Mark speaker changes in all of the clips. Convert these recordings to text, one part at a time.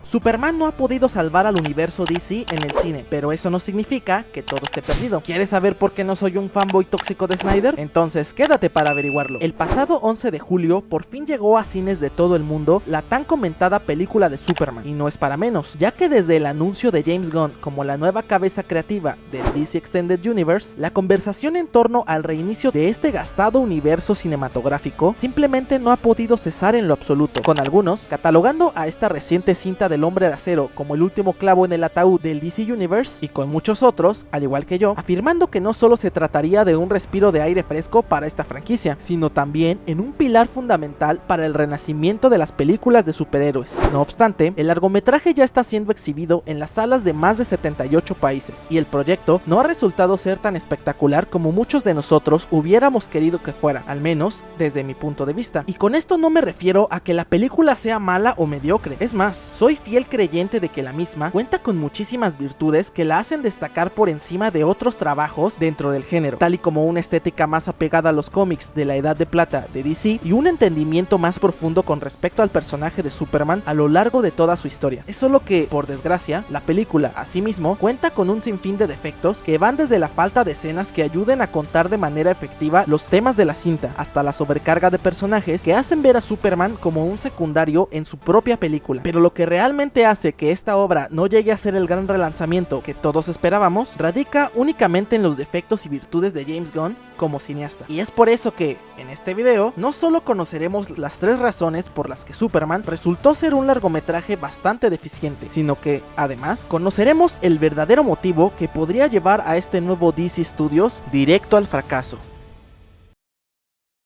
Speaker 1: Superman no ha podido salvar al universo DC en el cine, pero eso no significa que todo esté perdido. ¿Quieres saber por qué no soy un fanboy tóxico de Snyder? Entonces quédate para averiguarlo. El pasado 11 de julio por fin llegó a cines de todo el mundo la tan comentada película de Superman, y no es para menos, ya que desde el anuncio de James Gunn como la nueva cabeza creativa del DC Extended Universe, la conversación en torno al reinicio de este gastado universo cinematográfico simplemente no ha podido cesar en lo absoluto, con algunos catalogando a esta reciente cinta del Hombre de Acero como el último clavo en el ataúd del DC Universe, y con muchos otros, al igual que yo, afirmando que no solo se trataría de un respiro de aire fresco para esta franquicia, sino también en un pilar fundamental para el renacimiento de las películas de superhéroes. No obstante, el largometraje ya está siendo exhibido en las salas de más de 78 países, y el proyecto no ha resultado ser tan espectacular como muchos de nosotros hubiéramos querido que fuera, al menos desde mi punto de vista. Y con esto no me refiero a que la película sea mala o mediocre, es más, soy fiel creyente de que la misma cuenta con muchísimas virtudes que la hacen destacar por encima de otros trabajos dentro del género, tal y como una estética más apegada a los cómics de la Edad de Plata de DC y un entendimiento más profundo con respecto al personaje de Superman a lo largo de toda su historia. Es solo que, por desgracia, la película, asimismo, cuenta con un sinfín de defectos que van desde la falta de escenas que ayuden a contar de manera efectiva los temas de la cinta, hasta la sobrecarga de personajes que hacen ver a Superman como un secundario en su propia película. Pero lo que realmente hace que esta obra no llegue a ser el gran relanzamiento que todos esperábamos, radica únicamente en los defectos y virtudes de James Gunn como cineasta. Y es por eso que, en este video, no solo conoceremos las 3 razones por las que Superman resultó ser un largometraje bastante deficiente, sino que, además, conoceremos el verdadero motivo que podría llevar a este nuevo DC Studios directo al fracaso.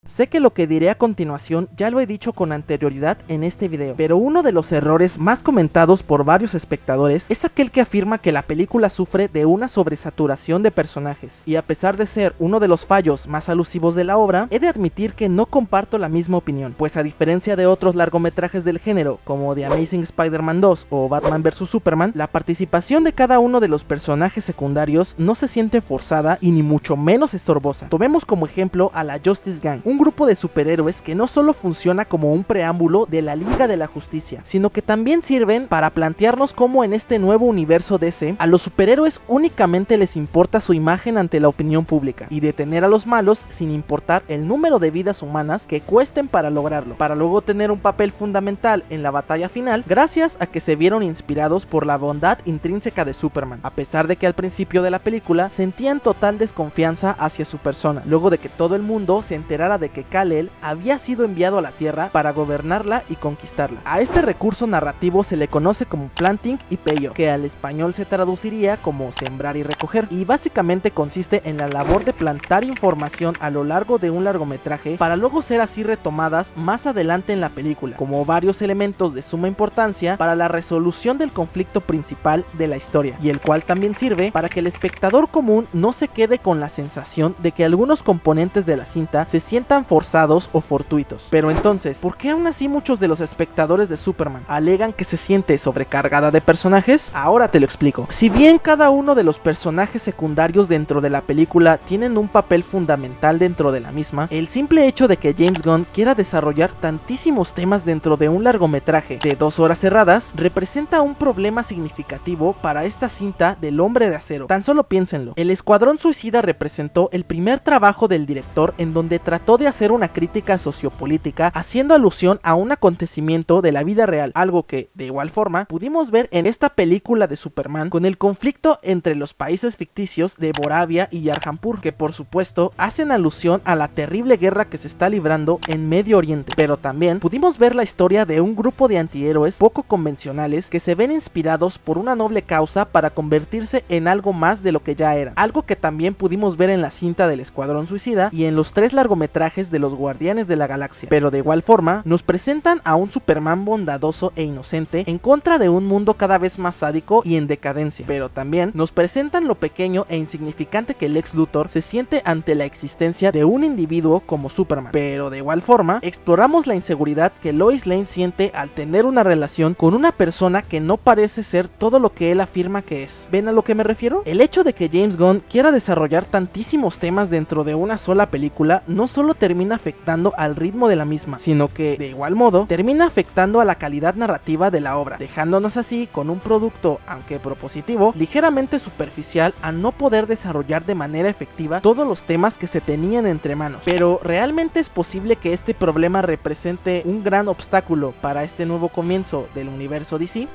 Speaker 1: Sé que lo que diré a continuación ya lo he dicho con anterioridad en este video, pero uno de los errores más comentados por varios espectadores es aquel que afirma que la película sufre de una sobresaturación de personajes, y a pesar de ser uno de los fallos más alusivos de la obra, he de admitir que no comparto la misma opinión, pues a diferencia de otros largometrajes del género como The Amazing Spider-Man 2 o Batman vs Superman, la participación de cada uno de los personajes secundarios no se siente forzada y ni mucho menos estorbosa. Tomemos como ejemplo a la Justice Gang, un grupo de superhéroes que no solo funciona como un preámbulo de la Liga de la Justicia, sino que también sirven para plantearnos cómo en este nuevo universo DC a los superhéroes únicamente les importa su imagen ante la opinión pública y detener a los malos sin importar el número de vidas humanas que cuesten para lograrlo, para luego tener un papel fundamental en la batalla final gracias a que se vieron inspirados por la bondad intrínseca de Superman, a pesar de que al principio de la película sentían total desconfianza hacia su persona, luego de que todo el mundo se enterara de que Kal-El había sido enviado a la Tierra para gobernarla y conquistarla. A este recurso narrativo se le conoce como planting y payoff, que al español se traduciría como sembrar y recoger, y básicamente consiste en la labor de plantar información a lo largo de un largometraje para luego ser así retomadas más adelante en la película, como varios elementos de suma importancia para la resolución del conflicto principal de la historia, y el cual también sirve para que el espectador común no se quede con la sensación de que algunos componentes de la cinta se sientan forzados o fortuitos. Pero entonces, ¿por qué aún así muchos de los espectadores de Superman alegan que se siente sobrecargada de personajes? Ahora te lo explico. Si bien cada uno de los personajes secundarios dentro de la película tienen un papel fundamental dentro de la misma, el simple hecho de que James Gunn quiera desarrollar tantísimos temas dentro de un largometraje de 2 horas cerradas representa un problema significativo para esta cinta del Hombre de Acero. Tan solo piénsenlo. El Escuadrón Suicida representó el primer trabajo del director en donde trató de hacer una crítica sociopolítica haciendo alusión a un acontecimiento de la vida real, algo que, de igual forma, pudimos ver en esta película de Superman con el conflicto entre los países ficticios de Boravia y Yarhampur, que por supuesto hacen alusión a la terrible guerra que se está librando en Medio Oriente, pero también pudimos ver la historia de un grupo de antihéroes poco convencionales que se ven inspirados por una noble causa para convertirse en algo más de lo que ya eran, algo que también pudimos ver en la cinta del Escuadrón Suicida y en los 3 largometrajes de los Guardianes de la Galaxia, pero de igual forma nos presentan a un Superman bondadoso e inocente en contra de un mundo cada vez más sádico y en decadencia, pero también nos presentan lo pequeño e insignificante que Lex Luthor se siente ante la existencia de un individuo como Superman, pero de igual forma exploramos la inseguridad que Lois Lane siente al tener una relación con una persona que no parece ser todo lo que él afirma que es. ¿Ven a lo que me refiero? El hecho de que James Gunn quiera desarrollar tantísimos temas dentro de una sola película no solo termina afectando al ritmo de la misma, sino que, de igual modo, termina afectando a la calidad narrativa de la obra, dejándonos así con un producto, aunque propositivo, ligeramente superficial a no poder desarrollar de manera efectiva todos los temas que se tenían entre manos. Pero ¿realmente es posible que este problema represente un gran obstáculo para este nuevo comienzo del universo DC?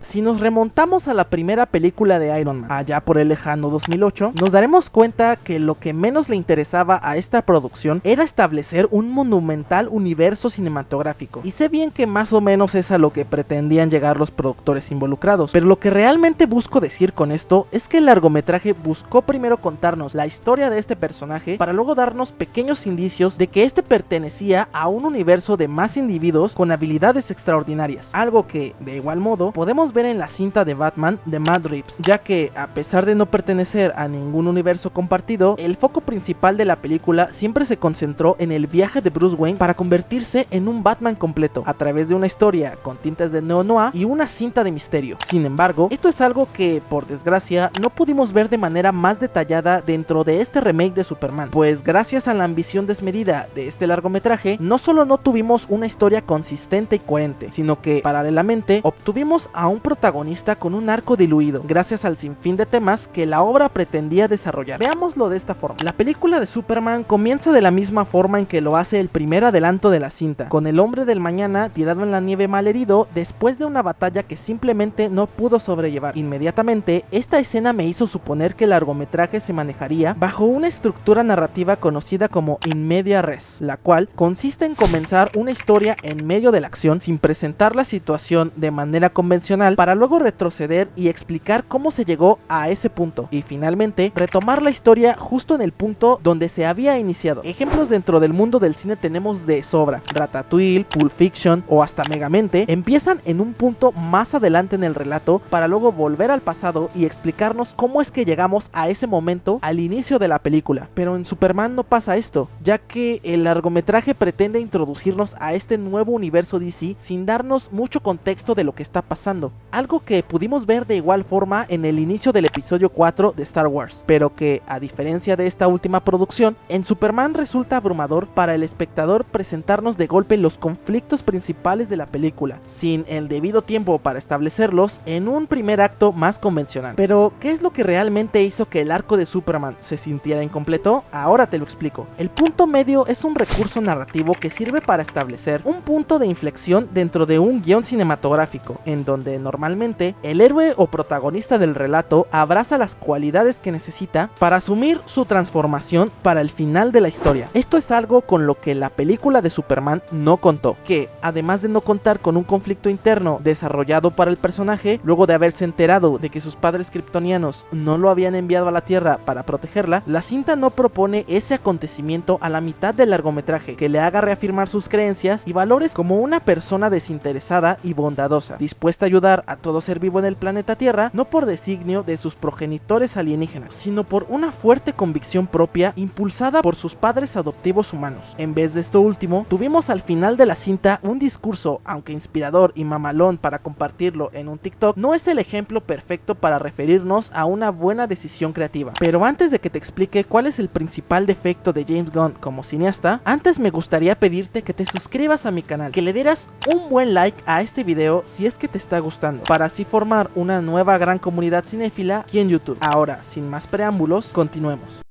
Speaker 1: Si nos remontamos a la primera película de Iron Man, allá por el lejano 2008, nos daremos cuenta que lo que menos le interesaba a esta producción era establecer un monumental universo cinematográfico. Y sé bien que más o menos es a lo que pretendían llegar los productores involucrados, pero lo que realmente busco decir con esto es que el largometraje buscó primero contarnos la historia de este personaje para luego darnos pequeños indicios de que este pertenecía a un universo de más individuos con habilidades extraordinarias, algo que, de igual modo, podemos ver en la cinta de Batman de Matt Reeves, ya que a pesar de no pertenecer a ningún universo compartido, el foco principal de la película siempre se concentró en el viaje de Bruce Wayne para convertirse en un Batman completo, a través de una historia con tintes de neo-noir y una cinta de misterio. Sin embargo, esto es algo que, por desgracia, no pudimos ver de manera más detallada dentro de este remake de Superman, pues gracias a la ambición desmedida de este largometraje, no solo no tuvimos una historia consistente y coherente, sino que, paralelamente, obtuvimos a un protagonista con un arco diluido, gracias al sinfín de temas que la obra pretendía desarrollar. Veámoslo de esta forma. La película de Superman comienza de la misma forma en que lo hace el primer adelanto de la cinta, con el hombre del mañana tirado en la nieve malherido después de una batalla que simplemente no pudo sobrellevar. Inmediatamente, esta escena me hizo suponer que el largometraje se manejaría bajo una estructura narrativa conocida como in media res, la cual consiste en comenzar una historia en medio de la acción sin presentar la situación de manera convencional para luego retroceder y explicar cómo se llegó a ese punto y finalmente retomar la historia justo en el punto donde se había iniciado. Ejemplos dentro del mundo del cine tenemos de sobra. Ratatouille, Pulp Fiction o hasta Megamente empiezan en un punto más adelante en el relato para luego volver al pasado y explicarnos cómo es que llegamos a ese momento al inicio de la película. Pero en Superman no pasa esto, ya que el largometraje pretende introducirnos a este nuevo universo DC sin darnos mucho contexto de lo que está pasando, algo que pudimos ver de igual forma en el inicio del episodio 4 de Star Wars, pero que, a diferencia de esta última producción, en Superman resulta abrumador para el espectador presentarnos de golpe los conflictos principales de la película, sin el debido tiempo para establecerlos en un primer acto más convencional. Pero, ¿qué es lo que realmente hizo que el arco de Superman se sintiera incompleto? Ahora te lo explico. El punto medio es un recurso narrativo que sirve para establecer un punto de inflexión dentro de un guión cinematográfico, en donde normalmente el héroe o protagonista del relato abraza las cualidades que necesita para asumir su transformación para el final de la historia. Esto es algo con lo que la película de Superman no contó, que además de no contar con un conflicto interno desarrollado para el personaje, luego de haberse enterado de que sus padres kryptonianos no lo habían enviado a la Tierra para protegerla, la cinta no propone ese acontecimiento a la mitad del largometraje que le haga reafirmar sus creencias y valores como una persona desinteresada y bondadosa, dispuesta a ayudar a todo ser vivo en el planeta Tierra, no por designio de sus progenitores alienígenas, sino por una fuerte convicción propia impulsada por sus padres adoptivos humanos. En vez de esto último, tuvimos al final de la cinta un discurso, aunque inspirador y mamalón para compartirlo en un TikTok, no es el ejemplo perfecto para referirnos a una buena decisión creativa. Pero antes de que te explique cuál es el principal defecto de James Gunn como cineasta, antes me gustaría pedirte que te suscribas a mi canal, que le dieras un buen like a este video si es que te está gustando, para así formar una nueva gran comunidad cinéfila aquí en YouTube. Ahora, sin más preámbulos, continuemos.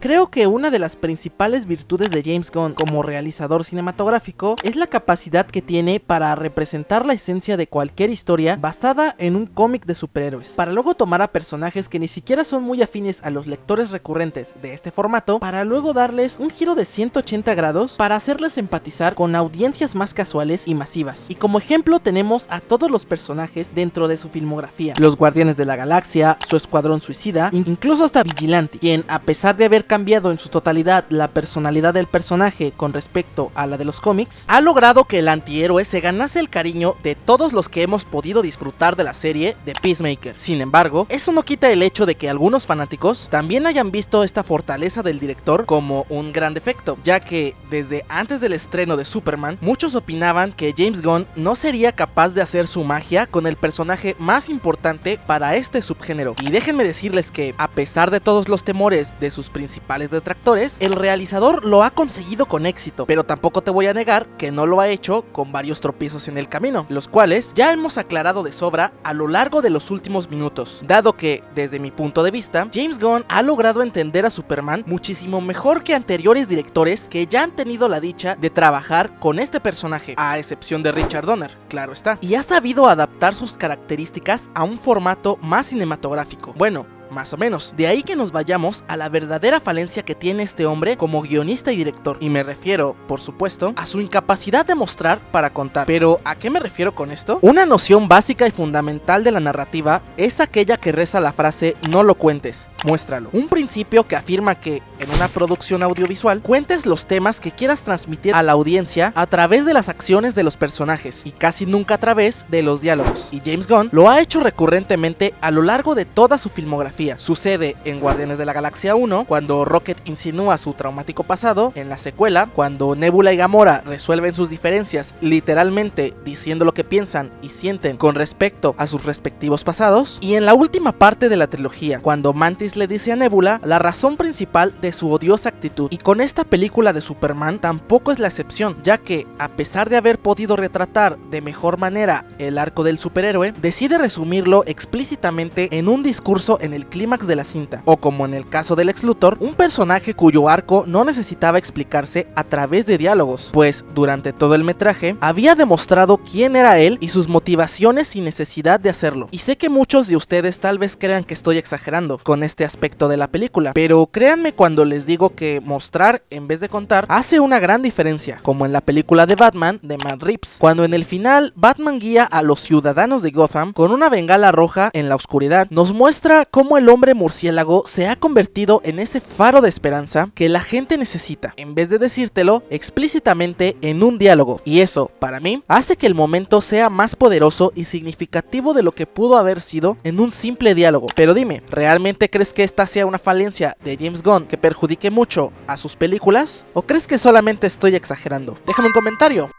Speaker 1: Creo que una de las principales virtudes de James Gunn como realizador cinematográfico es la capacidad que tiene para representar la esencia de cualquier historia basada en un cómic de superhéroes, para luego tomar a personajes que ni siquiera son muy afines a los lectores recurrentes de este formato, para luego darles un giro de 180 grados para hacerles empatizar con audiencias más casuales y masivas. Y como ejemplo tenemos a todos los personajes dentro de su filmografía: los Guardianes de la Galaxia, su Escuadrón Suicida, incluso hasta Vigilante, quien, a pesar de haber cambiado en su totalidad la personalidad del personaje con respecto a la de los cómics, ha logrado que el antihéroe se ganase el cariño de todos los que hemos podido disfrutar de la serie de Peacemaker. Sin embargo, eso no quita el hecho de que algunos fanáticos también hayan visto esta fortaleza del director como un gran defecto, ya que desde antes del estreno de Superman, muchos opinaban que James Gunn no sería capaz de hacer su magia con el personaje más importante para este subgénero. Y déjenme decirles que, a pesar de todos los temores de sus principales principales detractores, el realizador lo ha conseguido con éxito, pero tampoco te voy a negar que no lo ha hecho con varios tropiezos en el camino, los cuales ya hemos aclarado de sobra a lo largo de los últimos minutos, dado que, desde mi punto de vista, James Gunn ha logrado entender a Superman muchísimo mejor que anteriores directores que ya han tenido la dicha de trabajar con este personaje, a excepción de Richard Donner, claro está, y ha sabido adaptar sus características a un formato más cinematográfico. Bueno, más o menos. De ahí que nos vayamos a la verdadera falencia que tiene este hombre como guionista y director. Y me refiero, por supuesto, a su incapacidad de mostrar para contar. Pero, ¿a qué me refiero con esto? Una noción básica y fundamental de la narrativa es aquella que reza la frase "no lo cuentes, muéstralo". Un principio que afirma que, en una producción audiovisual, cuentes los temas que quieras transmitir a la audiencia a través de las acciones de los personajes y casi nunca a través de los diálogos. Y James Gunn lo ha hecho recurrentemente a lo largo de toda su filmografía. Sucede en Guardianes de la Galaxia 1, cuando Rocket insinúa su traumático pasado; en la secuela, cuando Nebula y Gamora resuelven sus diferencias literalmente diciendo lo que piensan y sienten con respecto a sus respectivos pasados; y en la última parte de la trilogía, cuando Mantis le dice a Nebula la razón principal de su odiosa actitud. Y con esta película de Superman tampoco es la excepción, ya que, a pesar de haber podido retratar de mejor manera el arco del superhéroe, decide resumirlo explícitamente en un discurso en el clímax de la cinta, o como en el caso del Lex Luthor, un personaje cuyo arco no necesitaba explicarse a través de diálogos, pues durante todo el metraje había demostrado quién era él y sus motivaciones sin necesidad de hacerlo. Y sé que muchos de ustedes tal vez crean que estoy exagerando con este aspecto de la película, pero créanme cuando les digo que mostrar en vez de contar hace una gran diferencia, como en la película de Batman de Matt Reeves, cuando en el final Batman guía a los ciudadanos de Gotham con una bengala roja en la oscuridad. Nos muestra cómo el hombre murciélago se ha convertido en ese faro de esperanza que la gente necesita, en vez de decírtelo explícitamente en un diálogo. Y eso, para mí, hace que el momento sea más poderoso y significativo de lo que pudo haber sido en un simple diálogo. Pero dime, ¿realmente crees que esta sea una falencia de James Gunn que perjudique mucho a sus películas? ¿O crees que solamente estoy exagerando? Déjame un comentario.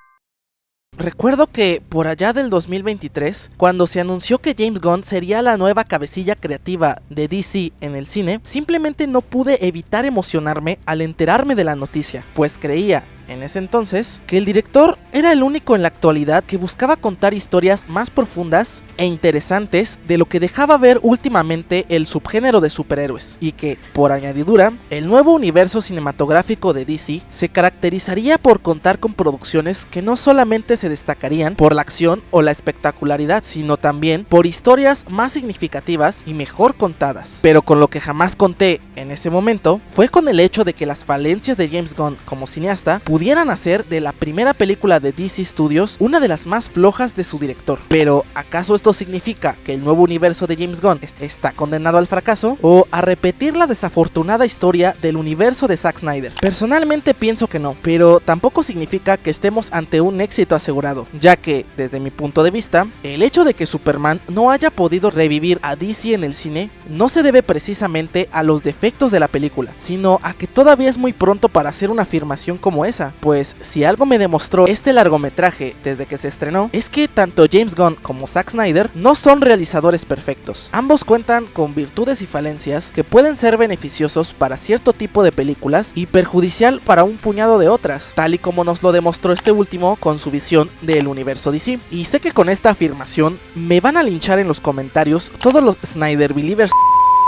Speaker 1: Recuerdo que por allá del 2023, cuando se anunció que James Gunn sería la nueva cabecilla creativa de DC en el cine, simplemente no pude evitar emocionarme al enterarme de la noticia, pues creía, en ese entonces, que el director era el único en la actualidad que buscaba contar historias más profundas e interesantes de lo que dejaba ver últimamente el subgénero de superhéroes, y que, por añadidura, el nuevo universo cinematográfico de DC se caracterizaría por contar con producciones que no solamente se destacarían por la acción o la espectacularidad, sino también por historias más significativas y mejor contadas. Pero con lo que jamás conté en ese momento fue con el hecho de que las falencias de James Gunn como cineasta pudieran hacer de la primera película de DC Studios una de las más flojas de su director. Pero, ¿acaso esto significa que el nuevo universo de James Gunn está condenado al fracaso? ¿O a repetir la desafortunada historia del universo de Zack Snyder? Personalmente pienso que no, pero tampoco significa que estemos ante un éxito asegurado, ya que, desde mi punto de vista, el hecho de que Superman no haya podido revivir a DC en el cine no se debe precisamente a los defectos de la película, sino a que todavía es muy pronto para hacer una afirmación como esa. Pues si algo me demostró este largometraje desde que se estrenó, es que tanto James Gunn como Zack Snyder no son realizadores perfectos. Ambos cuentan con virtudes y falencias que pueden ser beneficiosos para cierto tipo de películas y perjudicial para un puñado de otras, tal y como nos lo demostró este último con su visión del universo DC. Y sé que con esta afirmación me van a linchar en los comentarios todos los Snyder believers,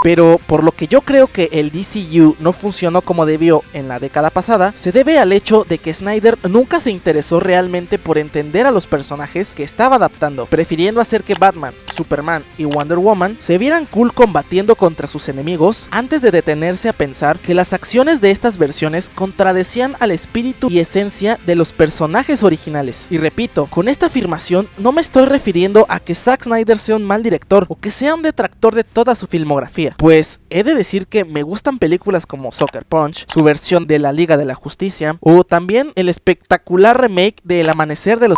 Speaker 1: pero por lo que yo creo que el DCU no funcionó como debió en la década pasada, se debe al hecho de que Snyder nunca se interesó realmente por entender a los personajes que estaba adaptando, prefiriendo hacer que Batman, Superman y Wonder Woman se vieran cool combatiendo contra sus enemigos antes de detenerse a pensar que las acciones de estas versiones contradecían al espíritu y esencia de los personajes originales. Y repito, con esta afirmación no me estoy refiriendo a que Zack Snyder sea un mal director o que sea un detractor de toda su filmografía, pues he de decir que me gustan películas como Sucker Punch, su versión de la Liga de la Justicia, o también el espectacular remake de El Amanecer de los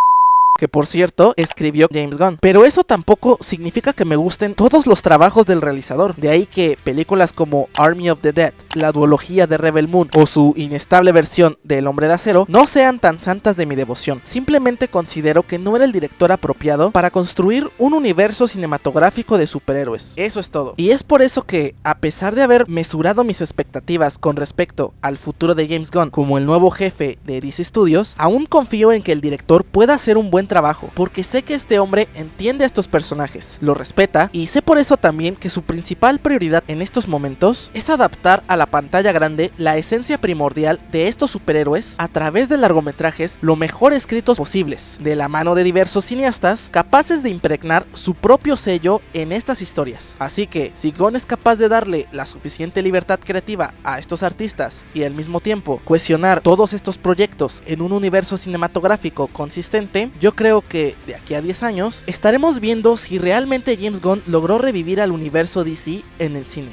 Speaker 1: que por cierto escribió James Gunn. Pero eso tampoco significa que me gusten todos los trabajos del realizador. De ahí que películas como Army of the Dead, la duología de Rebel Moon o su inestable versión de El Hombre de Acero no sean tan santas de mi devoción. Simplemente considero que no era el director apropiado para construir un universo cinematográfico de superhéroes. Eso es todo. Y es por eso que, a pesar de haber mesurado mis expectativas con respecto al futuro de James Gunn como el nuevo jefe de DC Studios, aún confío en que el director pueda hacer un buen trabajo, porque sé que este hombre entiende a estos personajes, lo respeta, y sé por eso también que su principal prioridad en estos momentos es adaptar a la pantalla grande la esencia primordial de estos superhéroes a través de largometrajes lo mejor escritos posibles, de la mano de diversos cineastas capaces de impregnar su propio sello en estas historias. Así que, si Gunn es capaz de darle la suficiente libertad creativa a estos artistas y al mismo tiempo cohesionar todos estos proyectos en un universo cinematográfico consistente, yo creo que de aquí a 10 años estaremos viendo si realmente James Gunn logró revivir al universo DC en el cine.